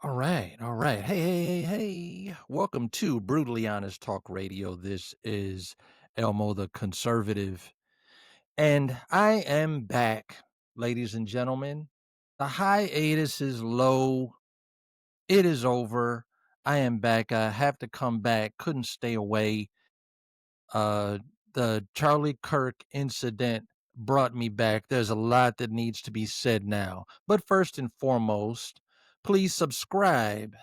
All right, all right. Hey. Welcome to Brutally Honest Talk Radio. This is Elmo the Conservative, and I am back, ladies and gentlemen. The hiatus is low. It is over. I am back. I have to come back. Couldn't stay away. Uh, the Charlie Kirk incident brought me back. There's a lot that needs to be said now. But first and foremost, please subscribe.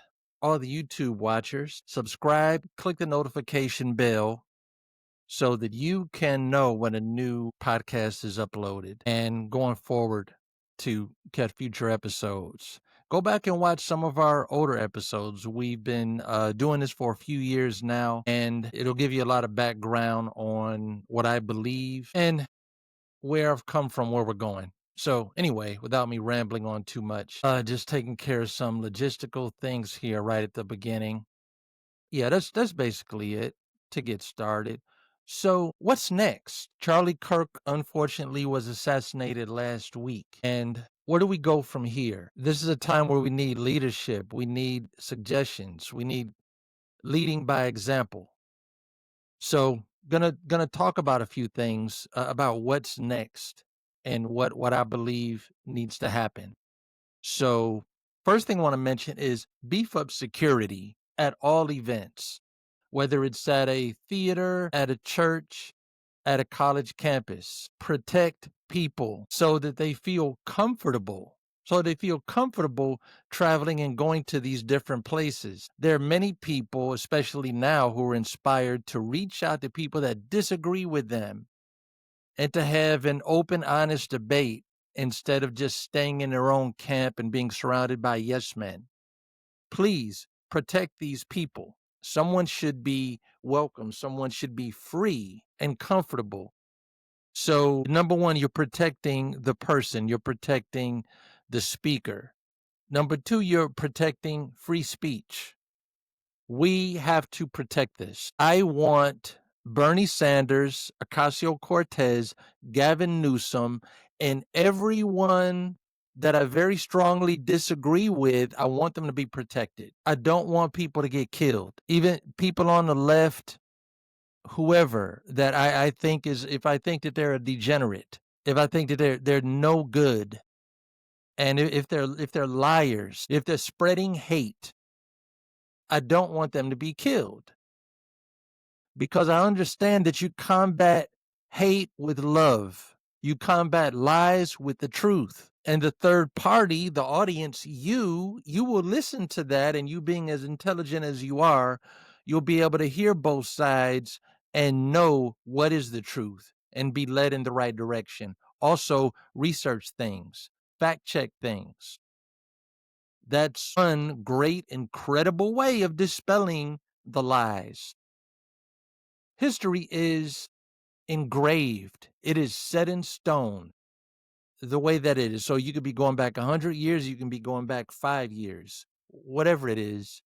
All the YouTube watchers, subscribe, click the notification bell so that you can know when a new podcast is uploaded and going forward to catch future episodes. Go back and watch some of our older episodes. We've been doing this for a few years now, and it'll give you a lot of background on what I believe and where I've come from, where we're going. So anyway, without me rambling on too much, just taking care of some logistical things here right at the beginning. Yeah, that's basically it to get started. So, what's next? Charlie Kirk unfortunately was assassinated last week. And where do we go from here? This is a time where we need leadership, we need suggestions, we need leading by example. So, gonna talk about a few things about what's next and what I believe needs to happen. So, first thing I want to mention is beef up security at all events, whether it's at a theater, at a church, at a college campus. Protect people so that they feel comfortable. So they feel comfortable traveling and going to these different places. There are many people, especially now, who are inspired to reach out to people that disagree with them and to have an open, honest debate instead of just staying in their own camp and being surrounded by yes men. Please protect these people. Someone should be welcome. Someone should be free and comfortable. So, number one, you're protecting the person, you're protecting the speaker. Number two, you're protecting free speech. We have to protect this. I want Bernie Sanders, Ocasio-Cortez, Gavin Newsom, and everyone that I very strongly disagree with, I want them to be protected. I don't want people to get killed. Even people on the left, whoever that I think is, if I think that they're a degenerate, if I think that they're no good, and if they're liars, if they're spreading hate, I don't want them to be killed. Because I understand that you combat hate with love. You combat lies with the truth. And the third party, the audience, you will listen to that, and you being as intelligent as you are, you'll be able to hear both sides and know what is the truth and be led in the right direction. Also, research things, fact check things. That's one great, incredible way of dispelling the lies. History is engraved. It is set in stone the way that it is. So you could be going back 100 years, you can be going back 5 years, whatever it is.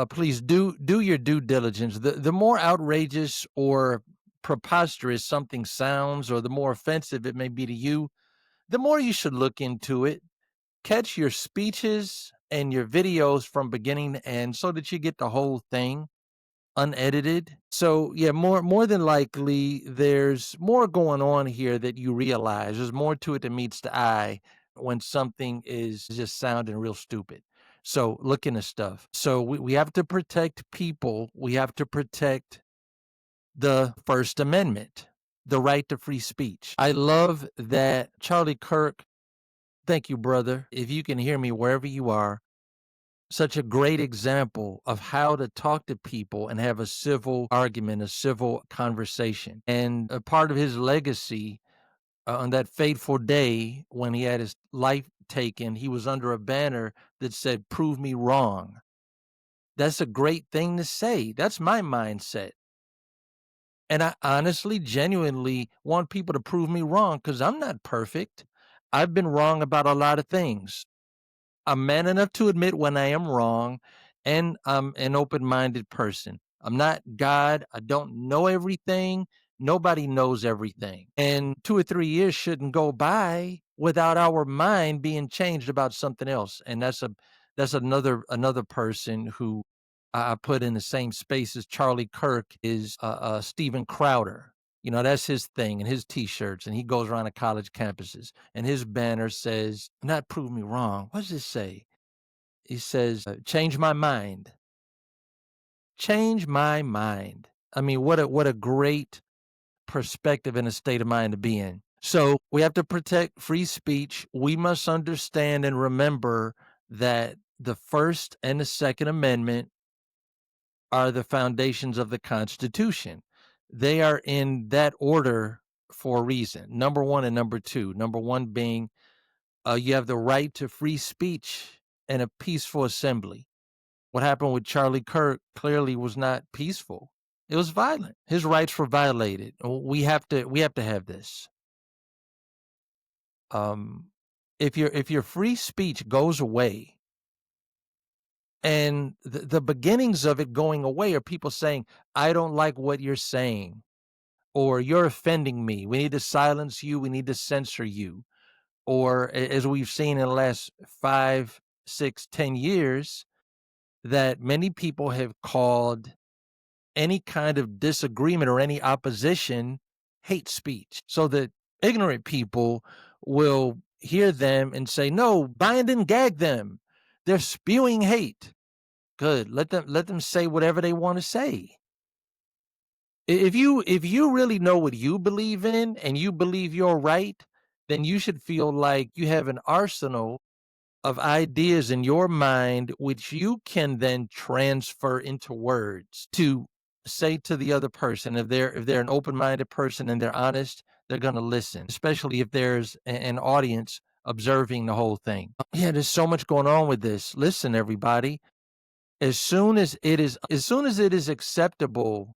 Please do your due diligence. The more outrageous or preposterous something sounds, or the more offensive it may be to you, the more you should look into it. Catch your speeches and your videos from beginning to end so that you get the whole thing unedited. So yeah, more than likely there's more going on here that you realize. There's more to it than meets the eye when something is just sounding real stupid. So look into stuff. So we have to protect people. We have to protect the First Amendment, the right to free speech. I love that Charlie Kirk, thank you, brother. If you can hear me wherever you are, such a great example of how to talk to people and have a civil argument, a civil conversation. And a part of his legacy, on that fateful day when he had his life taken, he was under a banner that said, "Prove me wrong." That's a great thing to say. That's my mindset. And I honestly, genuinely want people to prove me wrong, because I'm not perfect. I've been wrong about a lot of things. I'm man enough to admit when I am wrong, and I'm an open-minded person. I'm not God. I don't know everything. Nobody knows everything. And 2 or 3 years shouldn't go by without our mind being changed about something else. And That's another person who I put in the same space as Charlie Kirk is Steven Crowder. You know, that's his thing and his T-shirts, and he goes around to college campuses, and his banner says, "Not prove me wrong." What does it say? He says, "Change my mind." Change my mind. I mean, what a great perspective and a state of mind to be in. So we have to protect free speech. We must understand and remember that the First and the Second Amendment are the foundations of the Constitution. They are in that order for a reason. Number one and number two. Number one being you have the right to free speech and a peaceful assembly. What happened with Charlie Kirk clearly was not peaceful. It was violent. His rights were violated. We have to have this. Um, if your free speech goes away, and the beginnings of it going away are people saying, "I don't like what you're saying," or "You're offending me. We need to silence you. We need to censor you." Or as we've seen in the last 5, 6, 10 years, that many people have called any kind of disagreement or any opposition hate speech, so that ignorant people will hear them and say, "No, bind and gag them. They're spewing hate." Good. Let them say whatever they want to say. If you really know what you believe in and you believe you're right, then you should feel like you have an arsenal of ideas in your mind which you can then transfer into words to say to the other person. If they're an open-minded person and they're honest, they're going to listen, especially if there's an audience observing the whole thing. Yeah, there's so much going on with this. Listen, everybody, as soon as it is acceptable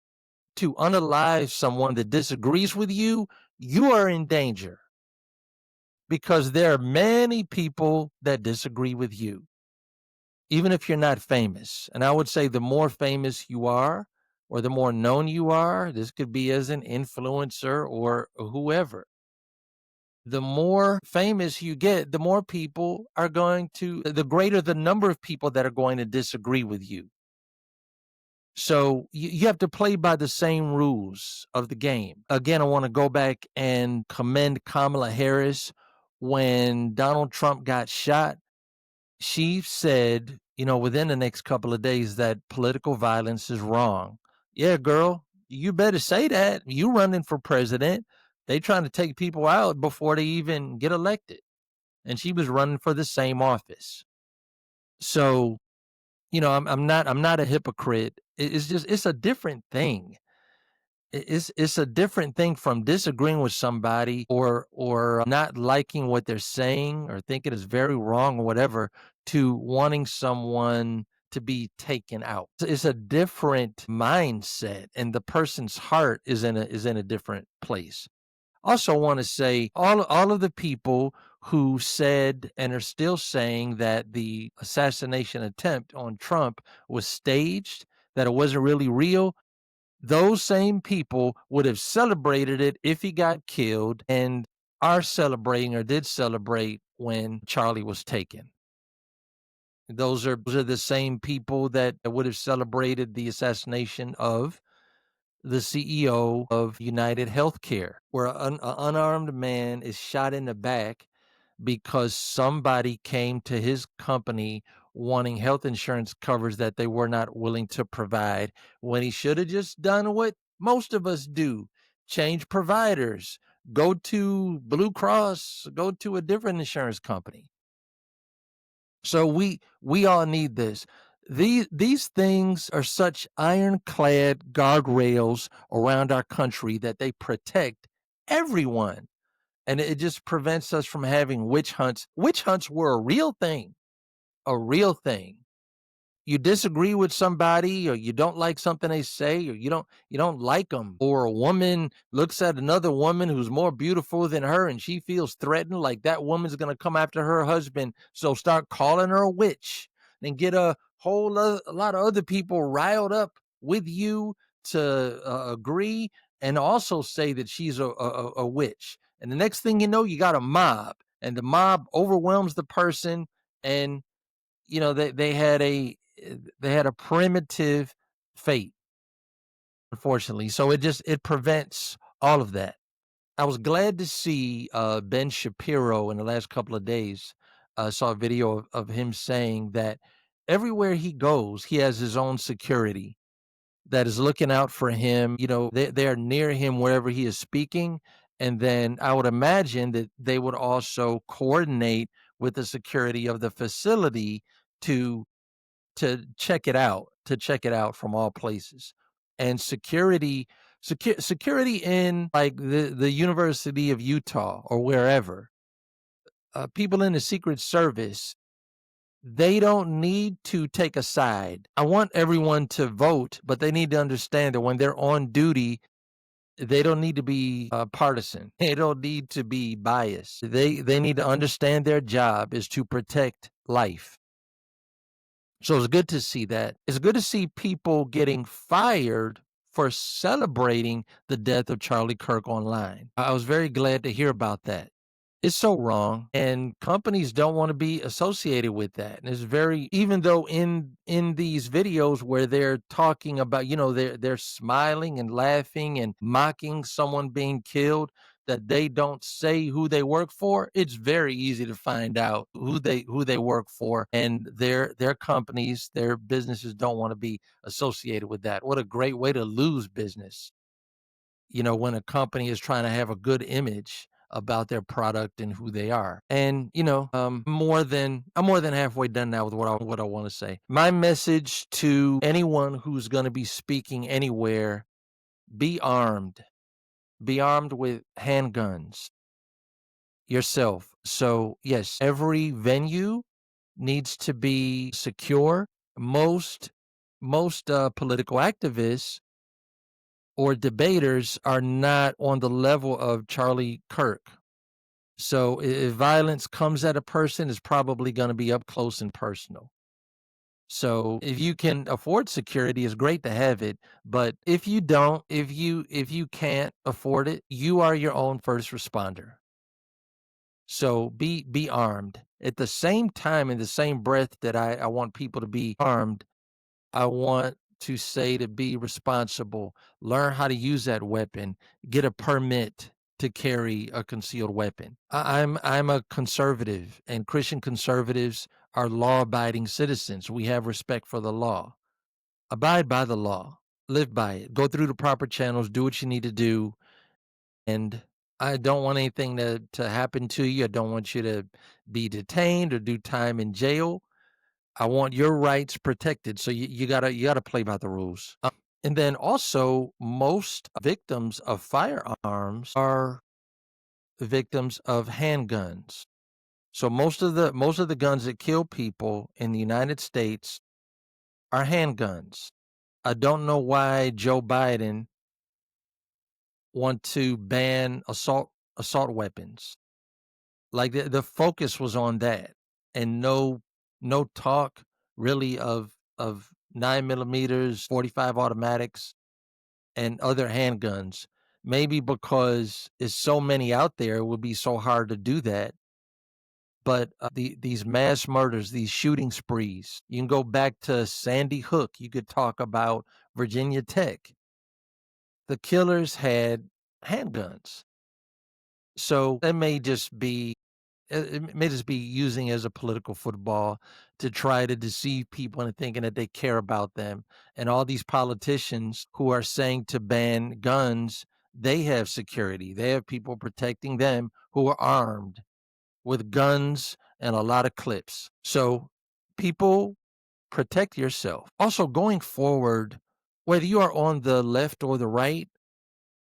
to unalive someone that disagrees with you, you are in danger, because there are many people that disagree with you, even if you're not famous. And I would say the more famous you are, or the more known you are, this could be as an influencer or whoever, the more famous you get, the more people are the greater the number of people that are going to disagree with you. So you have to play by the same rules of the game. Again, I want to go back and commend Kamala Harris. When Donald Trump got shot, she said, within the next couple of days, that political violence is wrong. Yeah, girl, you better say that. You running for president. They trying to take people out before they even get elected. And she was running for the same office. So, I'm not a hypocrite. It's a different thing. It's a different thing from disagreeing with somebody or not liking what they're saying or thinking it's very wrong or whatever, to wanting someone to be taken out. It's a different mindset, and the person's heart is in a different place. Also want to say all of the people who said and are still saying that the assassination attempt on Trump was staged, that it wasn't really real, those same people would have celebrated it if he got killed, and are celebrating or did celebrate when Charlie was taken. Those are the same people that would have celebrated the assassination of the CEO of United Healthcare, where an unarmed man is shot in the back because somebody came to his company wanting health insurance coverage that they were not willing to provide, when he should have just done what most of us do: change providers, go to Blue Cross, go to a different insurance company. So we all need this. These things are such ironclad guardrails around our country that they protect everyone. And it just prevents us from having witch hunts. Witch hunts were a real thing, a real thing. You disagree with somebody, or you don't like something they say, or you don't like them, or a woman looks at another woman who's more beautiful than her and she feels threatened, like that woman's going to come after her husband, so start calling her a witch, then get a a lot of other people riled up with you to agree, and also say that she's a witch. And the next thing you know, you got a mob, and the mob overwhelms the person, and they had a primitive fate, unfortunately. So it prevents all of that. I was glad to see Ben Shapiro in the last couple of days. Saw a video of him saying that everywhere he goes, he has his own security that is looking out for him. They're near him wherever he is speaking. And then I would imagine that they would also coordinate with the security of the facility to to check it out from all places. And security in like the University of Utah or wherever, people in the Secret Service, they don't need to take a side. I want everyone to vote, but they need to understand that when they're on duty, they don't need to be partisan. They don't need to be biased. They need to understand their job is to protect life. So it's good to see that. It's good to see people getting fired for celebrating the death of Charlie Kirk online. I was very glad to hear about that. It's so wrong, and companies don't want to be associated with that. And it's very, even though in these videos where they're talking about, they're smiling and laughing and mocking someone being killed, that they don't say who they work for. It's very easy to find out who they work for, and their companies, their businesses don't want to be associated with that. What a great way to lose business, when a company is trying to have a good image about their product and who they are. And I'm more than halfway done now with what I want to say. My message to anyone who's going to be speaking anywhere: be armed. Be armed with handguns yourself. So yes, every venue needs to be secure. Most political activists or debaters are not on the level of Charlie Kirk. So if violence comes at a person, it's probably going to be up close and personal. So if you can afford security, it's great to have it. But if you don't, if you can't afford it, you are your own first responder. So be armed. At the same time, in the same breath that I want people to be armed, I want to say to be responsible, learn how to use that weapon, get a permit to carry a concealed weapon. I'm a conservative, and Christian conservatives are law-abiding citizens. We have respect for the law. Abide by the law. Live by it. Go through the proper channels. Do what you need to do. And I don't want anything to happen to you. I don't want you to be detained or do time in jail. I want your rights protected. So you gotta play by the rules. And then also, most victims of firearms are victims of handguns. So most of the guns that kill people in the United States are handguns. I don't know why Joe Biden want to ban assault weapons. Like the focus was on that, and no talk really of 9 millimeters, 45 automatics, and other handguns. Maybe because there's so many out there, it would be so hard to do that. But these mass murders, these shooting sprees, you can go back to Sandy Hook. You could talk about Virginia Tech. The killers had handguns. So it may just be using as a political football to try to deceive people into thinking that they care about them. And all these politicians who are saying to ban guns, they have security. They have people protecting them who are armed with guns and a lot of clips. So people, protect yourself. Also, going forward, whether you are on the left or the right,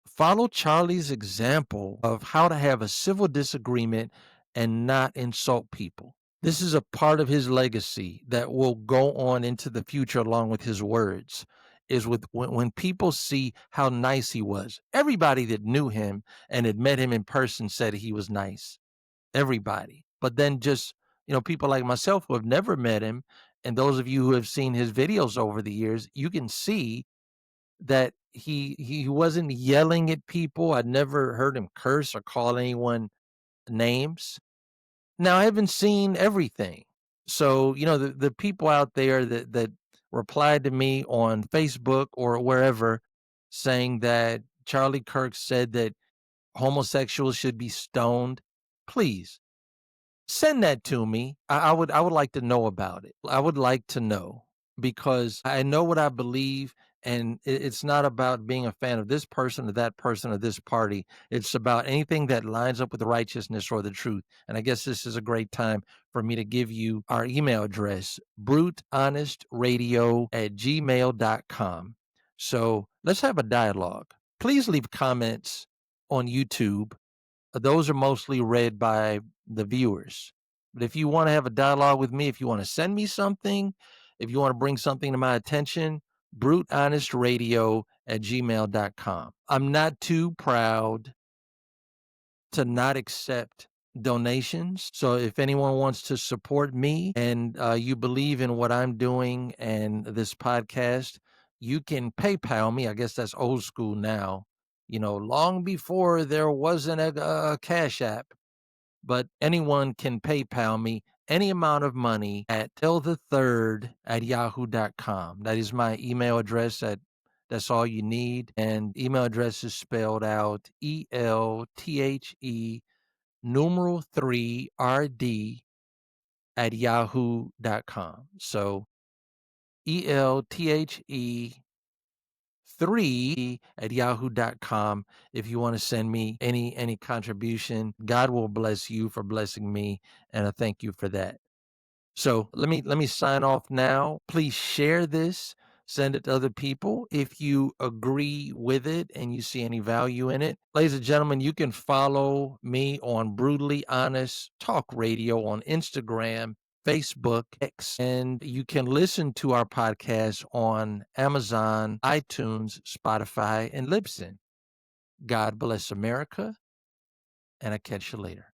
follow Charlie's example of how to have a civil disagreement and not insult people. This is a part of his legacy that will go on into the future along with his words. Is with when people see how nice he was. Everybody that knew him and had met him in person said he was nice. Everybody. But then just, people like myself who have never met him, and those of you who have seen his videos over the years, you can see that he wasn't yelling at people. I'd never heard him curse or call anyone names. Now, I haven't seen everything. So, the people out there that replied to me on Facebook or wherever saying that Charlie Kirk said that homosexuals should be stoned, please send that to me. I would like to know about it. I would like to know because I know what I believe, and it's not about being a fan of this person or that person or this party. It's about anything that lines up with righteousness or the truth. And I guess this is a great time for me to give you our email address, brutehonest@gmail.com. So let's have a dialogue. Please leave comments on YouTube. Those are mostly read by the viewers. But if you want to have a dialogue with me, if you want to send me something, if you want to bring something to my attention, brutehonestradio@gmail.com. I'm not too proud to not accept donations. So if anyone wants to support me and you believe in what I'm doing and this podcast, you can PayPal me. I guess that's old school now. Long before there wasn't a Cash App, but anyone can PayPal me any amount of money at tellthe3rd@yahoo.com. That is my email address. That's all you need. And email address is spelled out ELTHE numeral 3RD@yahoo.com. So ELTHE 3@yahoo.com. If you want to send me any contribution, God will bless you for blessing me, and I thank you for that. So let me sign off now. Please share this, send it to other people if you agree with it and you see any value in it. Ladies and gentlemen, you can follow me on Brutally Honest Talk Radio on Instagram, Facebook, X, and you can listen to our podcast on Amazon, iTunes, Spotify, and Libsyn. God bless America, and I'll catch you later.